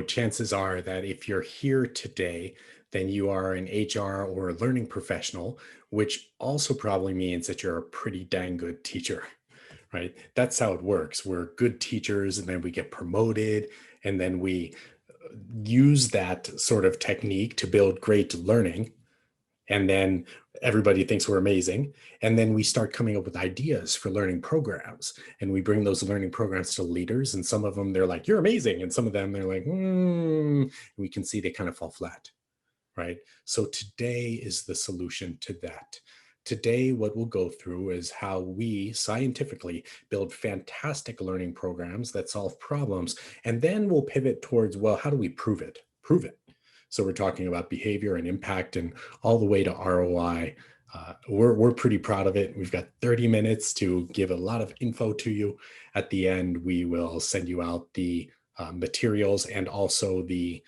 chances are that if you're here today, then you are an HR or a learning professional, which also probably means that you're a pretty dang good teacher, right? That's how it works. We're good teachers and then we get promoted and then we use that sort of technique to build great learning. And then everybody thinks we're amazing. And then we start coming up with ideas for learning programs. And we bring those learning programs to leaders. And some of them, they're like, you're amazing. And some of them, they're like, we can see they kind of fall flat, right? So today is the solution to that. Today, what we'll go through is how we scientifically build fantastic learning programs that solve problems. And then we'll pivot towards, well, how do we prove it? Prove it. So we're talking about behavior and impact and all the way to ROI. We're pretty proud of it. We've got 30 minutes to give a lot of info to you. At the end, we will send you out the materials and also the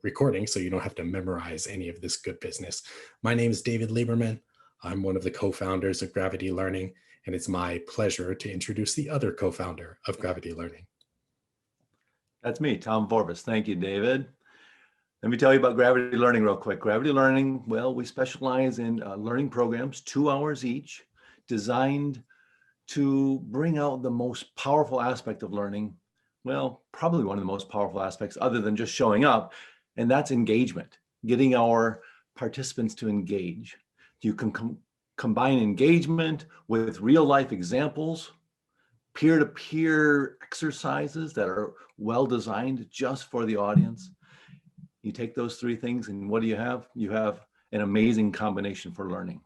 recording so you don't have to memorize any of this good business. My name is David Lieberman. I'm one of the co-founders of Gravity Learning, and it's my pleasure to introduce the other co-founder of Gravity Learning. That's me, Tom Forbes. Thank you, David. Let me tell you about Gravity Learning real quick. Gravity Learning, well, we specialize in learning programs, 2 hours each, designed to bring out the most powerful aspect of learning. Well, probably one of the most powerful aspects other than just showing up, and that's engagement, getting our participants to engage. You can combine engagement with real life examples, peer-to-peer exercises that are well designed just for the audience. You take those 3 things and what do you have? You have an amazing combination for learning.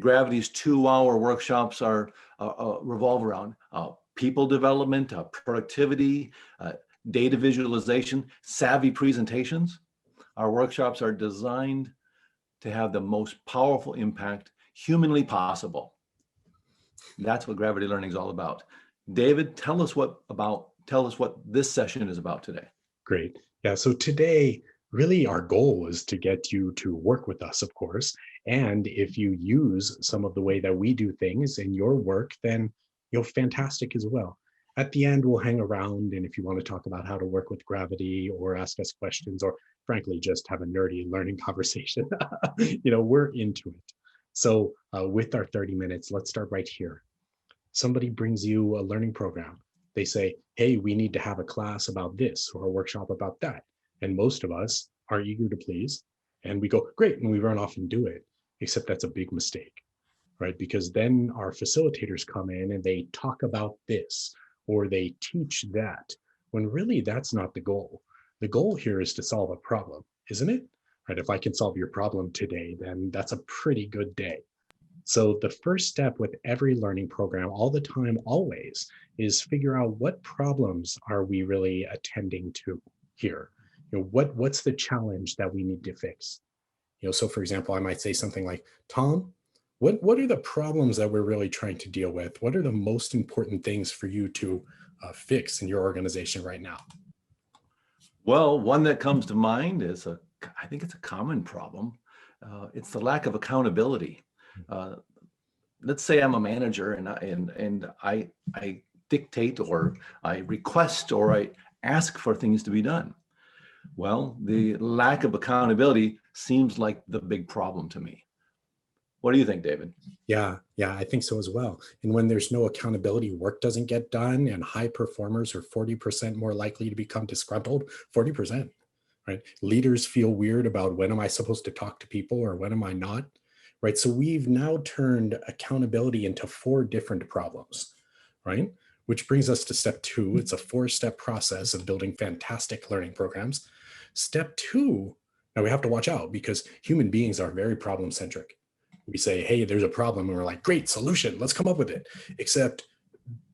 Gravity's 2-hour workshops are revolve around people development, productivity, data visualization, savvy presentations. Our workshops are designed to have the most powerful impact humanly possible. That's what Gravity Learning is all about. David, tell us what this session is about today. Great. Yeah, so today, really our goal is to get you to work with us, of course. And if you use some of the way that we do things in your work, then you're fantastic as well. At the end, we'll hang around. And if you want to talk about how to work with Gravity or ask us questions, or frankly, just have a nerdy learning conversation, we're into it. So with our 30 minutes, let's start right here. Somebody brings you a learning program. They say, hey, we need to have a class about this or a workshop about that. And most of us are eager to please. And we go, great, and we run off and do it. Except that's a big mistake, right? Because then our facilitators come in and they talk about this or they teach that, when really that's not the goal. The goal here is to solve a problem, isn't it? Right? If I can solve your problem today, then that's a pretty good day. So the first step with every learning program all the time, always, is figure out what problems are we really attending to here? What's the challenge that we need to fix? So for example, I might say something like, Tom, what are the problems that we're really trying to deal with? What are the most important things for you to fix in your organization right now? Well, one that comes to mind is I think it's a common problem. It's the lack of accountability. Let's say I'm a manager and I dictate or I request or I ask for things to be done. Well, the lack of accountability seems like the big problem to me. What do you think, David? Yeah, I think so as well. And when there's no accountability, work doesn't get done, and high performers are 40% more likely to become disgruntled. 40%, right? Leaders feel weird about when am I supposed to talk to people or when am I not, right? So we've now turned accountability into 4 different problems, right? Which brings us to step 2. It's a 4-step process of building fantastic learning programs. Step 2, now we have to watch out because human beings are very problem-centric. We say, hey, there's a problem, and we're like, great solution, let's come up with it. Except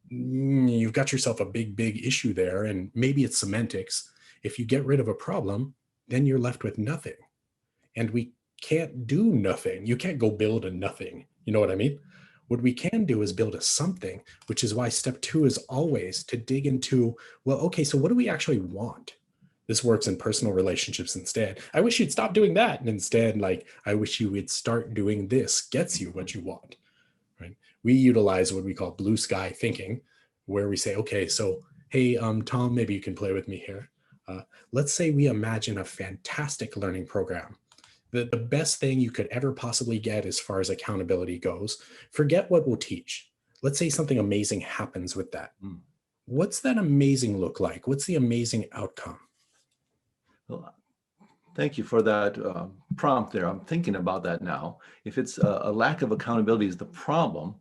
you've got yourself a big issue there, and maybe it's semantics. If you get rid of a problem, then you're left with nothing. And we can't do nothing. You can't go build a nothing. You know what I mean? What we can do is build a something, which is why step 2 is always to dig into, well, okay, so what do we actually want? This works in personal relationships instead. I wish you'd stop doing that. And instead, I wish you would start doing this, gets you what you want, right? We utilize what we call blue sky thinking, where we say, okay, so, hey, Tom, maybe you can play with me here. Uh, let's say we imagine a fantastic learning program. The best thing you could ever possibly get as far as accountability goes. Forget what we'll teach. Let's say something amazing happens with that. Mm. What's that amazing look like? What's the amazing outcome? Well, thank you for that prompt there. I'm thinking about that now. If it's a lack of accountability is the problem,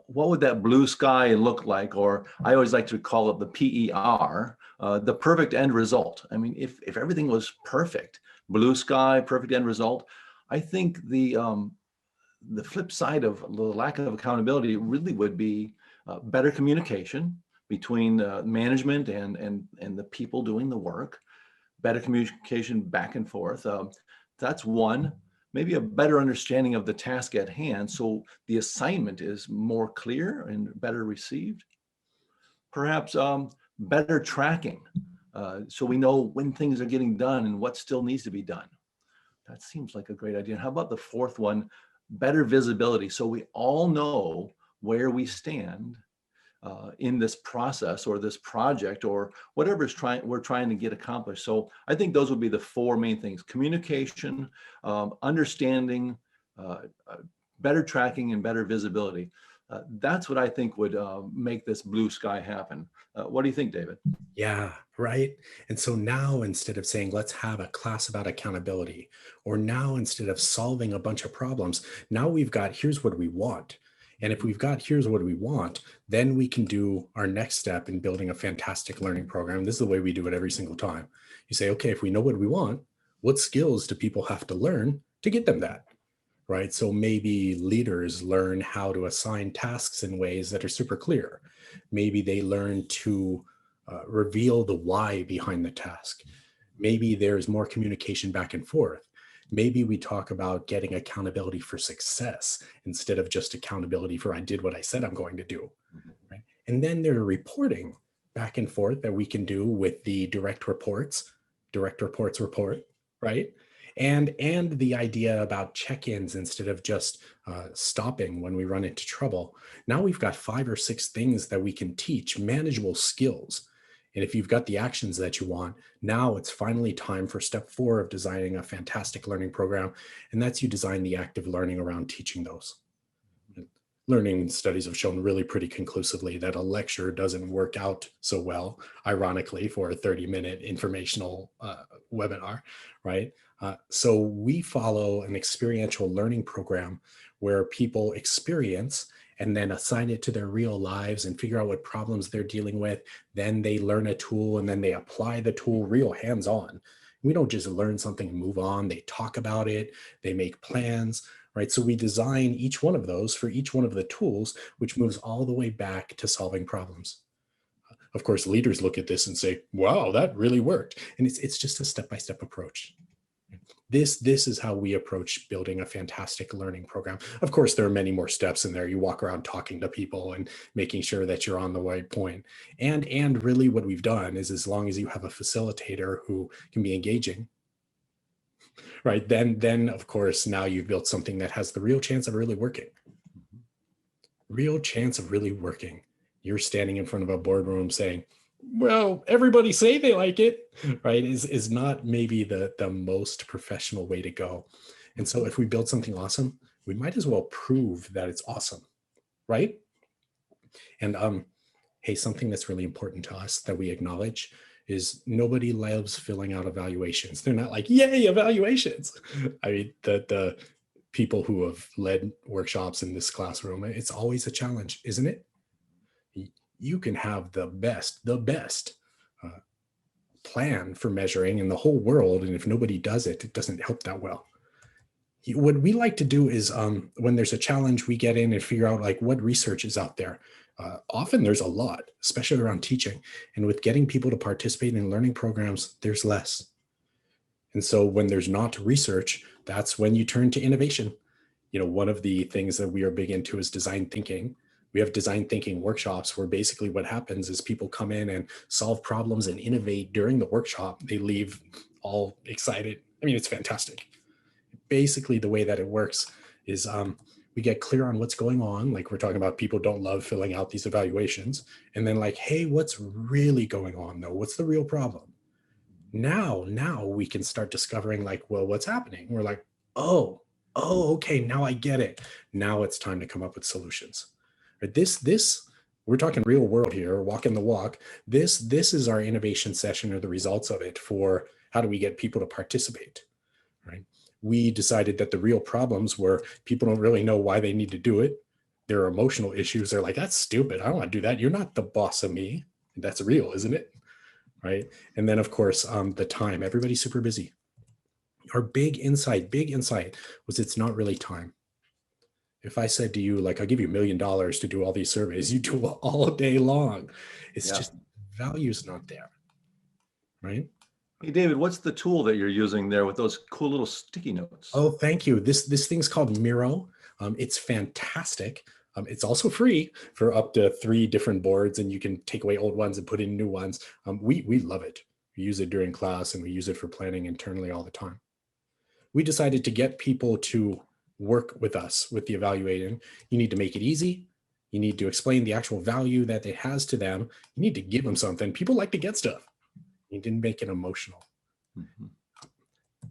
what would that blue sky look like? Or I always like to call it the PER, the perfect end result. I mean, if everything was perfect, blue sky, perfect end result, I think the flip side of the lack of accountability really would be better communication between management and the people doing the work, better communication back and forth. That's one. Maybe a better understanding of the task at hand, so the assignment is more clear and better received. Perhaps better tracking, so we know when things are getting done and what still needs to be done. That seems like a great idea. And how about the fourth one? Better visibility, so we all know where we stand in this process or this project or whatever we're trying to get accomplished. So I think those would be the four main things: communication, understanding, better tracking, and better visibility. That's what I think would make this blue sky happen. What do you think, David? Yeah, right. And so now instead of saying, let's have a class about accountability, or now instead of solving a bunch of problems, now we've got here's what we want. And if we've got here's what we want, then we can do our next step in building a fantastic learning program. This is the way we do it every single time. You say, okay, if we know what we want, what skills do people have to learn to get them that? Right. So maybe leaders learn how to assign tasks in ways that are super clear. Maybe they learn to reveal the why behind the task. Maybe there's more communication back and forth. Maybe we talk about getting accountability for success instead of just accountability for I did what I said I'm going to do. Right? And then there's reporting back and forth that we can do with the direct reports report, right? And the idea about check-ins instead of just stopping when we run into trouble. Now we've got 5 or 6 things that we can teach, manageable skills. And if you've got the actions that you want, now it's finally time for step 4 of designing a fantastic learning program. And that's you design the active learning around teaching those. Learning studies have shown really pretty conclusively that a lecture doesn't work out so well, ironically, for a 30-minute informational webinar, right? So we follow an experiential learning program where people experience and then assign it to their real lives and figure out what problems they're dealing with. Then they learn a tool and then they apply the tool real hands-on. We don't just learn something and move on. They talk about it, they make plans, right? So we design each one of those for each one of the tools, which moves all the way back to solving problems. Of course, leaders look at this and say, wow, that really worked. And it's just a step-by-step approach. This is how we approach building a fantastic learning program. Of course, there are many more steps in there. You walk around talking to people and making sure that you're on the right point. And really what we've done is, as long as you have a facilitator who can be engaging, right, then of course, now you've built something that has the real chance of really working. Real chance of really working. You're standing in front of a boardroom saying, well, everybody say they like it, right, is not maybe the most professional way to go. And so if we build something awesome, we might as well prove that it's awesome, right? And hey, something that's really important to us that we acknowledge is nobody loves filling out evaluations. They're not like, yay, evaluations. I mean, the people who have led workshops in this classroom, it's always a challenge, isn't it? You can have the best plan for measuring in the whole world, and if nobody does it, it doesn't help that well. What we like to do is when there's a challenge, we get in and figure out like what research is out there. Often there's a lot, especially around teaching. And with getting people to participate in learning programs, there's less. And so when there's not research, that's when you turn to innovation. You know, one of the things that we are big into is design thinking. We have design thinking workshops where basically what happens is people come in and solve problems and innovate during the workshop. They leave all excited. I mean, it's fantastic. Basically, the way that it works is we get clear on what's going on. Like we're talking about, people don't love filling out these evaluations. And then like, hey, what's really going on though? What's the real problem? Now we can start discovering like, well, what's happening? We're like, oh, okay, now I get it. Now it's time to come up with solutions. Right? This we're talking real world here, walking the walk. This is our innovation session or the results of it for how do we get people to participate, right? We decided that the real problems were people don't really know why they need to do it. There are emotional issues. They're like, that's stupid. I don't want to do that. You're not the boss of me. That's real, isn't it? Right. And then, of course, the time. Everybody's super busy. Our big insight was it's not really time. If I said to you, like, I'll give you $1 million to do all these surveys, you do it all day long. It's Yeah. just value's not there, right? Hey, David, what's the tool that you're using there with those cool little sticky notes? Oh, thank you. This thing's called Miro. It's fantastic. It's also free for up to 3 different boards, and you can take away old ones and put in new ones. We love it. We use it during class, and we use it for planning internally all the time. We decided to get people to work with us with the evaluating. You need to make it easy. You need to explain the actual value that it has to them. You need to give them something. People like to get stuff. You didn't make it emotional. Mhm.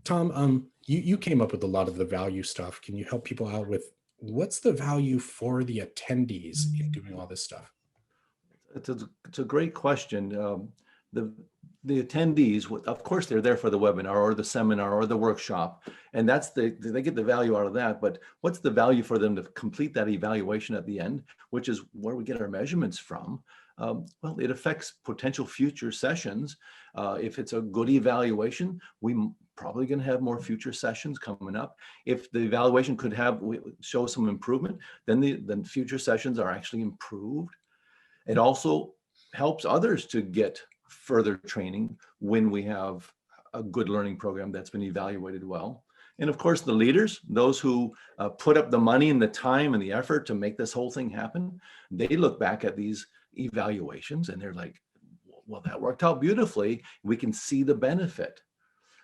Tom, you came up with a lot of the value stuff. Can you help people out with what's the value for the attendees in doing all this stuff? It's a great question. The the attendees, of course, they're there for the webinar or the seminar or the workshop, and they get the value out of that. But what's the value for them to complete that evaluation at the end, which is where we get our measurements from? Well, it affects potential future sessions. If it's a good evaluation, probably going to have more future sessions coming up. If the evaluation could show some improvement, then future sessions are actually improved. It also helps others to get further training when we have a good learning program that's been evaluated well. And of course, the leaders, those who put up the money and the time and the effort to make this whole thing happen, they look back at these evaluations and they're like, well, that worked out beautifully. We can see the benefit.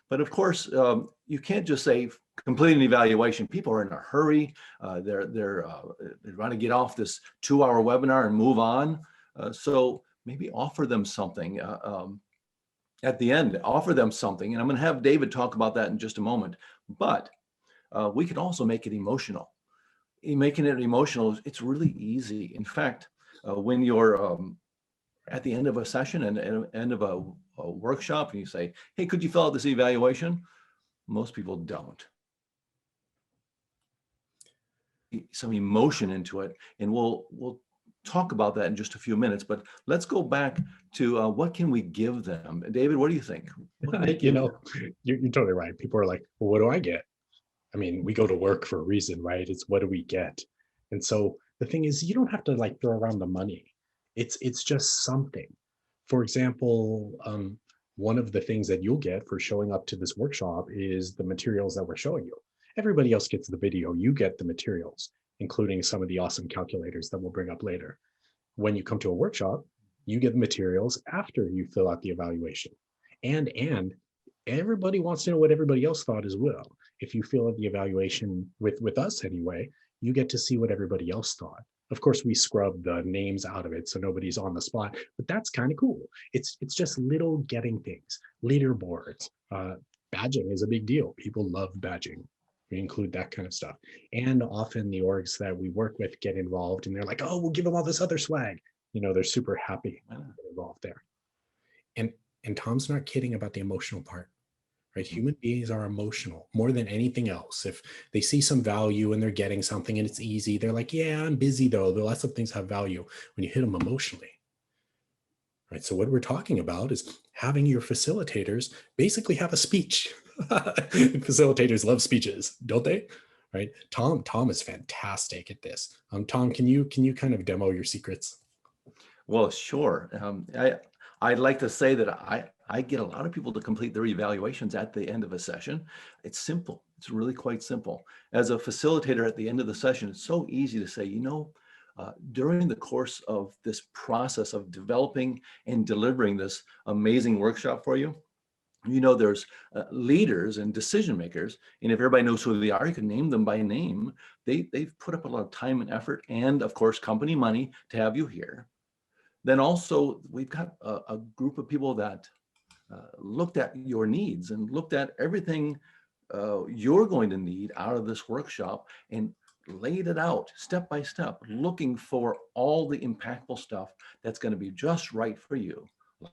But of course, you can't just say complete an evaluation. People are in a hurry. They're trying to get off this 2-hour webinar and move on. So maybe offer them something at the end. Offer them something, and I'm going to have David talk about that in just a moment. But we can also make it emotional. In making it emotional, it's really easy. In fact, when you're at the end of a session and end of a workshop and you say, hey, could you fill out this evaluation? Most people don't. Some emotion into it, and we'll talk about that in just a few minutes, but let's go back to what can we give them? David, what do you think? What can we You give them? know, you're totally right. People are like, well, what do I get? I mean, we go to work for a reason, right? It's what do we get? And so the thing is, you don't have to like throw around the money. It's just something. For example, one of the things that you'll get for showing up to this workshop is the materials that we're showing you. Everybody else gets the video. You get the materials, including some of the awesome calculators that we'll bring up later. When you come to a workshop, you get the materials after you fill out the evaluation. And everybody wants to know what everybody else thought as well. If you fill out the evaluation with us anyway, you get to see what everybody else thought. Of course, we scrub the names out of it so nobody's on the spot, but that's kind of cool. It's just little getting things, leaderboards. Badging is a big deal. People love badging. We include that kind of stuff. And often the orgs that we work with get involved and they're like, oh, we'll give them all this other swag. You know, they're super happy to get involved there. And Tom's not kidding about the emotional part, right? Human beings are emotional more than anything else. If they see some value and they're getting something and it's easy, they're like, yeah, I'm busy though. Lots of things have value when you hit them emotionally. Right. So what we're talking about is having your facilitators basically have a speech. Facilitators love speeches, don't they? Right. Tom is fantastic at this. Tom, can you kind of demo your secrets? Well, sure. I'd like to say that I get a lot of people to complete their evaluations at the end of a session. It's simple. It's really quite simple. As a facilitator at the end of the session, it's so easy to say, during the course of this process of developing and delivering this amazing workshop for you, there's leaders and decision makers, and if everybody knows who they are, you can name them by name. They've put up a lot of time and effort and, of course, company money to have you here. Then also, we've got a group of people that looked at your needs and looked at everything you're going to need out of this workshop and laid it out step by step, looking for all the impactful stuff that's going to be just right for you. A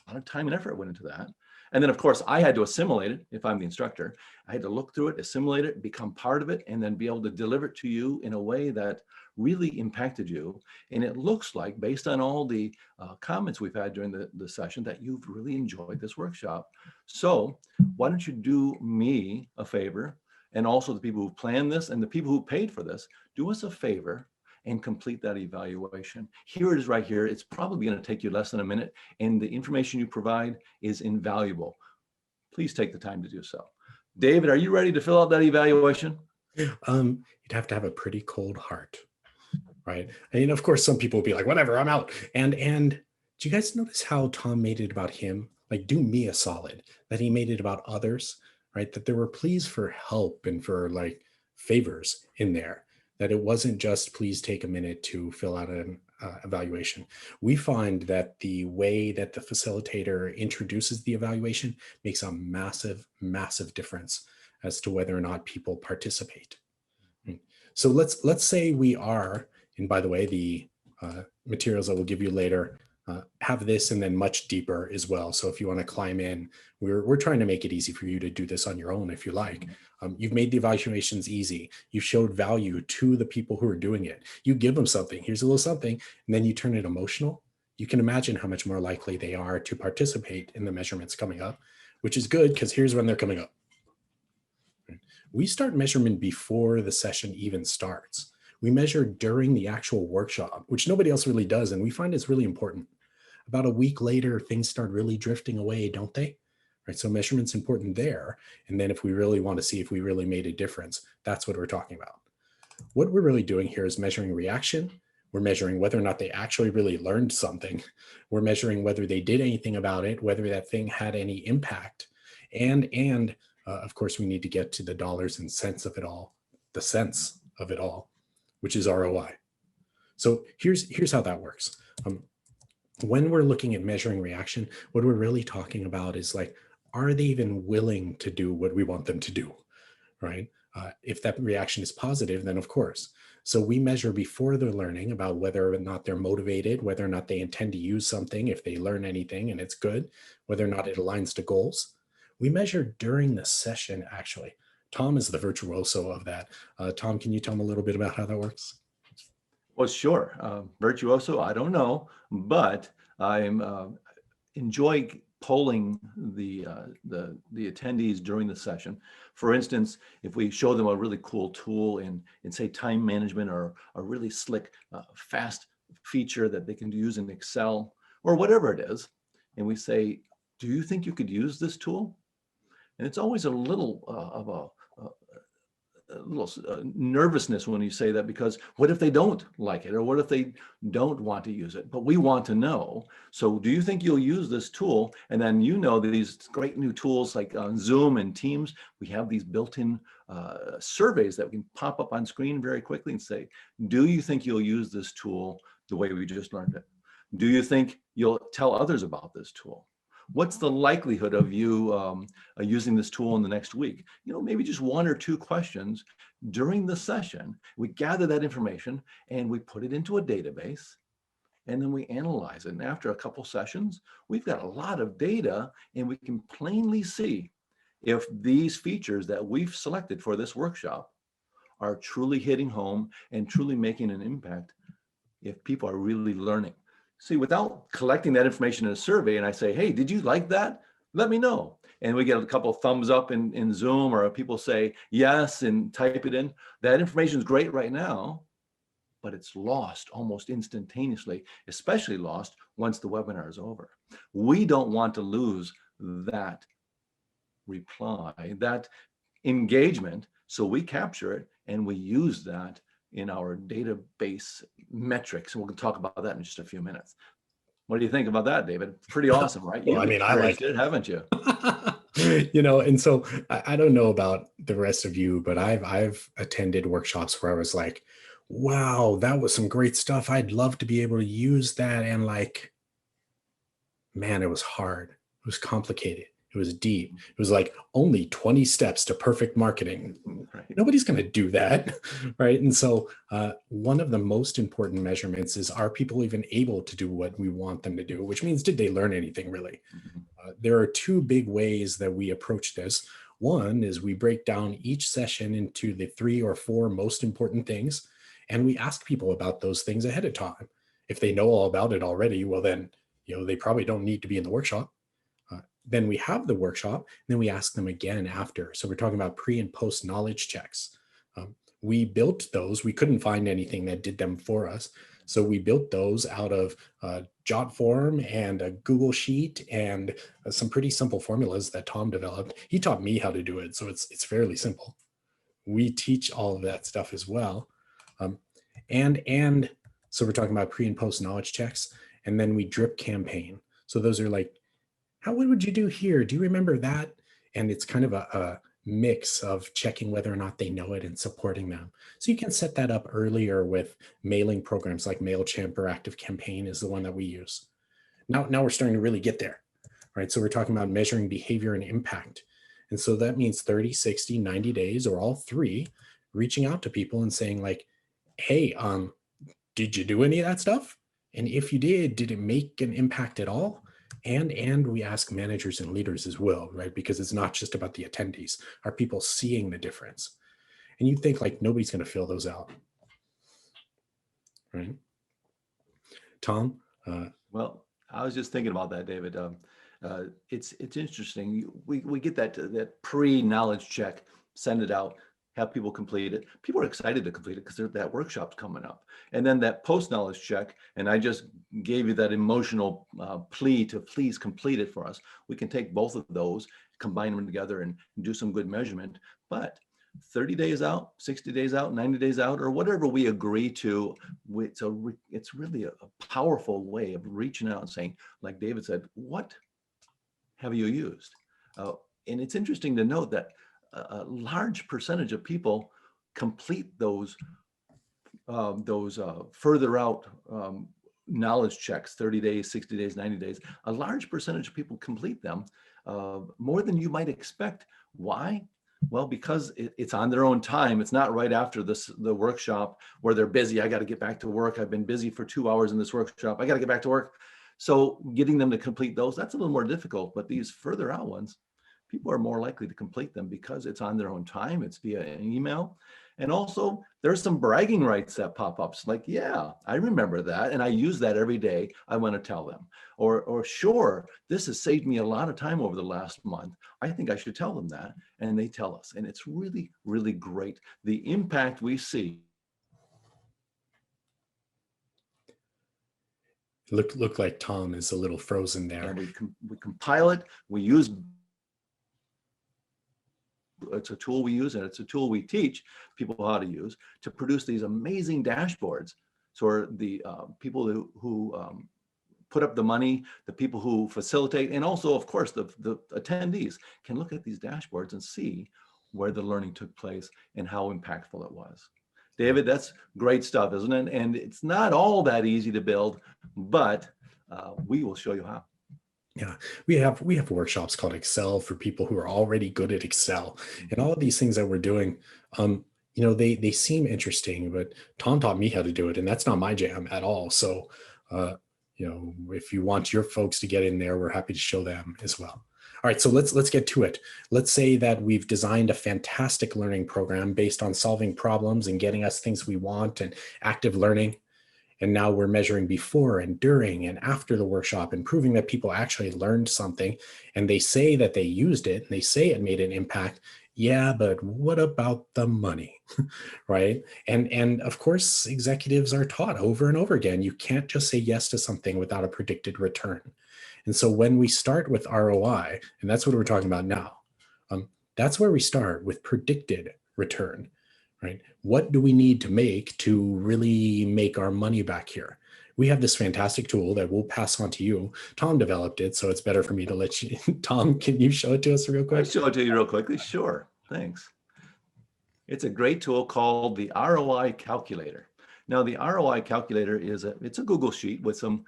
lot of time and effort went into that. And then, of course, I had to assimilate it. If I'm the instructor, I had to look through it, assimilate it, become part of it, and then be able to deliver it to you in a way that really impacted you. And it looks like, based on all the comments we've had during the session, that you've really enjoyed this workshop. So why don't you do me a favor, and also the people who planned this and the people who paid for this, do us a favor and complete that evaluation. Here it is right here. It's probably going to take you less than a minute, and the information you provide is invaluable. Please take the time to do so. David, are you ready to fill out that evaluation? You'd have to have a pretty cold heart, right? And of course, some people will be like, whatever, I'm out. And do you guys notice how Tom made it about him? Like, do me a solid, that he made it about others, right? That there were pleas for help and for like favors in there, that it wasn't just please take a minute to fill out an evaluation. We find that the way that the facilitator introduces the evaluation makes a massive, massive difference as to whether or not people participate. So let's say we are, and by the way, the materials I will give you later have this and then much deeper as well. So if you want to climb in, we're trying to make it easy for you to do this on your own if you like. You've made the evaluations easy. You showed value to the people who are doing it. You give them something, here's a little something, and then you turn it emotional. You can imagine how much more likely they are to participate in the measurements coming up, which is good because here's when they're coming up. We start measurement before the session even starts. We measure during the actual workshop, which nobody else really does, and we find it's really important. About a week later, things start really drifting away, don't they? Right, so measurement's important there. And then if we really want to see if we really made a difference, that's what we're talking about. What we're really doing here is measuring reaction. We're measuring whether or not they actually really learned something. We're measuring whether they did anything about it, whether that thing had any impact. And of course, we need to get to the dollars and cents of it all, the sense of it all, which is ROI. So here's how that works. When we're looking at measuring reaction, what we're really talking about is like, are they even willing to do what we want them to do, right? If that reaction is positive, then of course. So we measure before they're learning about whether or not they're motivated, whether or not they intend to use something, if they learn anything and it's good, whether or not it aligns to goals. We measure during the session, actually. Tom is the virtuoso of that. Tom, can you tell me a little bit about how that works? Well, sure. Virtuoso, I don't know, but I'm enjoy polling the attendees during the session. For instance, if we show them a really cool tool in say time management, or a really slick, fast feature that they can use in Excel or whatever it is, and we say, do you think you could use this tool? And it's always a little of a little nervousness when you say that, because what if they don't like it, or what if they don't want to use it? But we want to know. So do you think you'll use this tool? And then, you know, these great new tools like Zoom and Teams, we have these built-in surveys that we can pop up on screen very quickly and say, do you think you'll use this tool the way we just learned it? Do you think you'll tell others about this tool? What's the likelihood of you using this tool in the next week? You know, maybe just one or two questions during the session. We gather that information and we put it into a database, and then we analyze it. And after a couple sessions, we've got a lot of data, and we can plainly see if these features that we've selected for this workshop are truly hitting home and truly making an impact, if people are really learning. See, without collecting that information in a survey, and I say, hey, did you like that? Let me know. And we get a couple of thumbs up in Zoom, or people say yes and type it in. That information is great right now, but it's lost almost instantaneously, especially lost once the webinar is over. We don't want to lose that reply, that engagement. So we capture it and we use that in our database metrics. And we'll talk about that in just a few minutes. What do you think about that, David? Pretty awesome, right? Well, I mean, I like it, haven't you? You know, and so I don't know about the rest of you, but I've attended workshops where I was like, wow, that was some great stuff. I'd love to be able to use that. And like, man, it was hard. It was complicated. It was deep. It was like only 20 steps to perfect marketing. Right. Nobody's going to do that, right? And so, one of the most important measurements is, are people even able to do what we want them to do? Which means, did they learn anything really? Mhm. There are two big ways that we approach this. One is we break down each session into the 3 or 4 most important things, and we ask people about those things ahead of time. If they know all about it already, well, then they probably don't need to be in the workshop. Then we have the workshop, and then we ask them again after. So we're talking about pre and post knowledge checks. We built those. We couldn't find anything that did them for us. So we built those out of Jot form and a Google Sheet and some pretty simple formulas that Tom developed. He taught me how to do it, so it's fairly simple. We teach all of that stuff as well. Um, and so we're talking about pre and post knowledge checks, and then we drip campaign. So those are like, what would you do here? Do you remember that? And it's kind of a mix of checking whether or not they know it and supporting them. So you can set that up earlier with mailing programs like MailChimp or ActiveCampaign is the one that we use. Now we're starting to really get there, right? So we're talking about measuring behavior and impact. And so that means 30, 60, 90 days, or all three, reaching out to people and saying like, hey, did you do any of that stuff? And if you did it make an impact at all? And we ask managers and leaders as well, right? Because it's not just about the attendees. Are people seeing the difference? And you think like nobody's going to fill those out, right? Tom? Well, I was just thinking about that, David. It's interesting. We get that pre-knowledge check, send it out, have people complete it. People are excited to complete it because that workshop's coming up. And then that post-knowledge check, and I just gave you that emotional plea to please complete it for us. We can take both of those, combine them together, and do some good measurement. But 30 days out, 60 days out, 90 days out, or whatever we agree to, it's really a powerful way of reaching out and saying, like David said, what have you used? And it's interesting to note that a large percentage of people complete those further out knowledge checks, 30 days, 60 days, 90 days. A large percentage of people complete them, more than you might expect. Why? Well, because it's on their own time. It's not right after the workshop where they're busy. I got to get back to work. I've been busy for 2 hours in this workshop. I got to get back to work. So getting them to complete those, that's a little more difficult. But these further out ones, people are more likely to complete them because it's on their own time. It's via an email. And also there's some bragging rights that pop up. It's like, yeah, I remember that. And I use that every day. I want to tell them. Or sure, this has saved me a lot of time over the last month. I think I should tell them that. And they tell us. And it's really, really great. The impact we see. Look like Tom is a little frozen there. And we compile it. We use, it's a tool we use, and it's a tool we teach people how to use to produce these amazing dashboards. So the people who put up the money, the people who facilitate, and also, of course, the attendees can look at these dashboards and see where the learning took place and how impactful it was. David, that's great stuff, isn't it? And it's not all that easy to build, but we will show you how. Yeah, we have workshops called Excel for people who are already good at Excel, and all of these things that we're doing. They seem interesting, but Tom taught me how to do it, and that's not my jam at all. So, if you want your folks to get in there, we're happy to show them as well. All right, so let's get to it. Let's say that we've designed a fantastic learning program based on solving problems and getting us things we want and active learning. And now we're measuring before and during and after the workshop and proving that people actually learned something. And they say that they used it and they say it made an impact. Yeah, but what about the money, right? And of course, executives are taught over and over again, you can't just say yes to something without a predicted return. And so when we start with ROI, and that's what we're talking about now, that's where we start with predicted return. Right? What do we need to make to really make our money back here? We have this fantastic tool that we'll pass on to you. Tom developed it, so it's better for me to let you. Tom, can you show it to us real quick? I'll show it to you real quickly. Sure. Thanks. It's a great tool called the ROI calculator. Now, the ROI calculator it's a Google sheet with some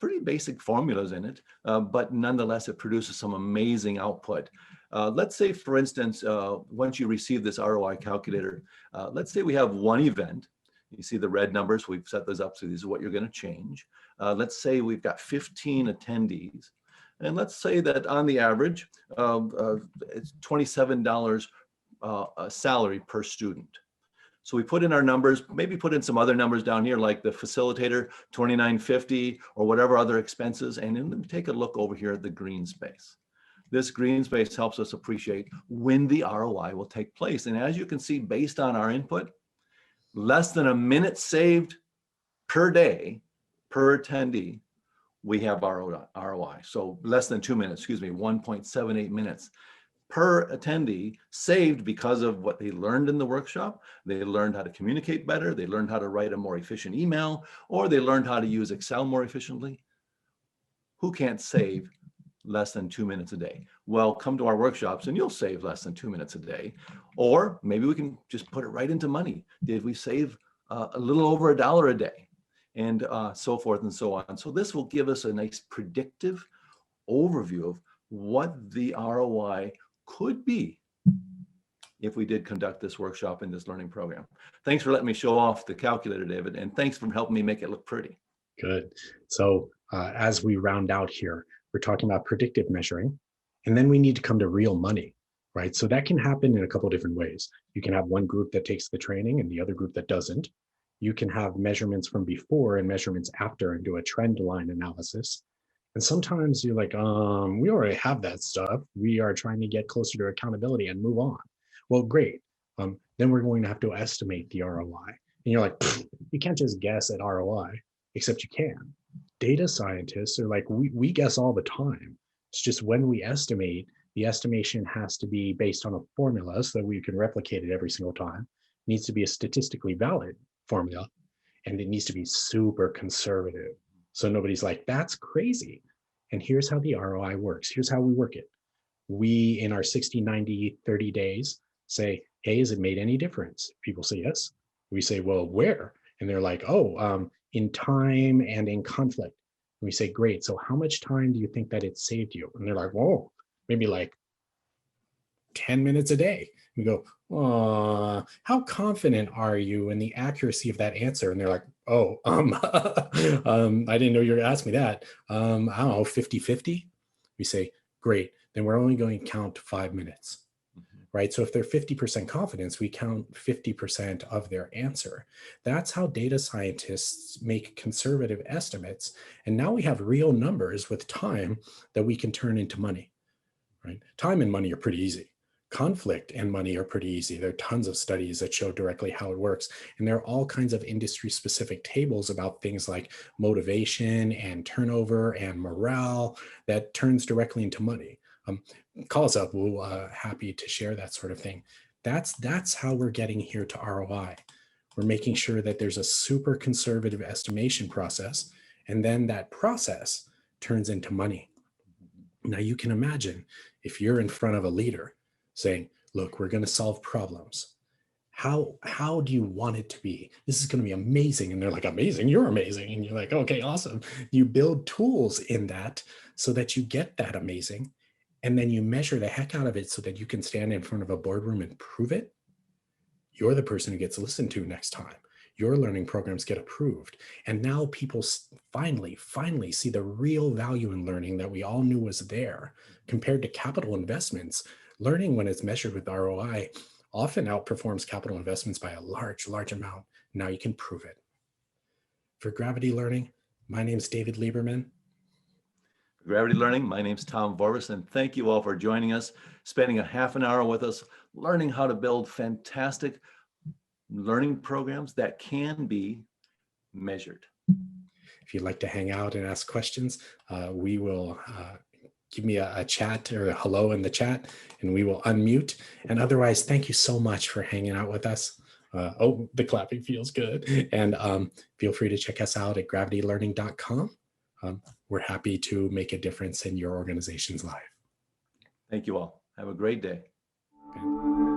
pretty basic formulas in it, but nonetheless, it produces some amazing output. Let's say, for instance, once you receive this ROI calculator, let's say we have one event. You see the red numbers, we've set those up, so this is what you're going to change. Let's say we've got 15 attendees. And let's say that on the average, it's $27 a salary per student. So we put in our numbers, maybe put in some other numbers down here, like the facilitator, $29.50, or whatever other expenses. And then take a look over here at the green space. This green space helps us appreciate when the ROI will take place. And as you can see, based on our input, less than a minute saved per day per attendee, we have ROI. So less than 2 minutes, 1.78 minutes per attendee saved because of what they learned in the workshop. They learned how to communicate better. They learned how to write a more efficient email, or they learned how to use Excel more efficiently. Who can't save less than 2 minutes a day? Well, come to our workshops and you'll save less than 2 minutes a day. Or maybe we can just put it right into money. Did we save a little over $1 a day? And so forth and so on. So this will give us a nice predictive overview of what the ROI could be if we did conduct this workshop in this learning program. Thanks for letting me show off the calculator, David, and thanks for helping me make it look pretty. Good. So as we round out here, we're talking about predictive measuring, and then we need to come to real money, right? So that can happen in a couple of different ways. You can have one group that takes the training and the other group that doesn't. You can have measurements from before and measurements after and do a trend line analysis. And sometimes you're like, we already have that stuff. We are trying to get closer to accountability and move on. Well, great. Then we're going to have to estimate the ROI. And you're like, you can't just guess at ROI, except you can. Data scientists are like, we guess all the time. It's just when we estimate, the estimation has to be based on a formula so that we can replicate it every single time. It needs to be a statistically valid formula, and it needs to be super conservative. So nobody's like, that's crazy. And here's how the ROI works. Here's how we work it. We, in our 60, 90, 30 days, say, hey, has it made any difference? People say yes. We say, well, where? And they're like, in time and in conflict. And we say, great. So how much time do you think that it saved you? And they're like, whoa, maybe like 10 minutes a day. We go, how confident are you in the accuracy of that answer? And they're like, I didn't know you were going to ask me that. I don't know, 50-50. We say, great, then we're only going to count 5 minutes, right? So if they're 50% confidence, we count 50% of their answer. That's how data scientists make conservative estimates. And now we have real numbers with time that we can turn into money, right? Time and money are pretty easy. Conflict and money are pretty easy. There are tons of studies that show directly how it works. And there are all kinds of industry-specific tables about things like motivation and turnover and morale that turns directly into money. Call us up. We'll happy to share that sort of thing. That's how we're getting here to ROI. We're making sure that there's a super conservative estimation process, and then that process turns into money. Now you can imagine if you're in front of a leader saying, look, we're going to solve problems. How do you want it to be? This is going to be amazing. And they're like, amazing, you're amazing. And you're like, okay, awesome. You build tools in that so that you get that amazing. And then you measure the heck out of it so that you can stand in front of a boardroom and prove it. You're the person who gets listened to next time. Your learning programs get approved. And now people finally see the real value in learning that we all knew was there. Compared to capital investments, learning, when it's measured with ROI, often outperforms capital investments by a large amount. Now you can prove it. For Gravity Learning, my name is David Lieberman. For Gravity Learning, my name's Tom Vorbis, and thank you all for joining us, spending a half an hour with us, learning how to build fantastic learning programs that can be measured. If you'd like to hang out and ask questions, we will give me a chat or a hello in the chat, and we will unmute. And otherwise, thank you so much for hanging out with us. The clapping feels good. And feel free to check us out at gravitylearning.com. We're happy to make a difference in your organization's life. Thank you all. Have a great day. Okay.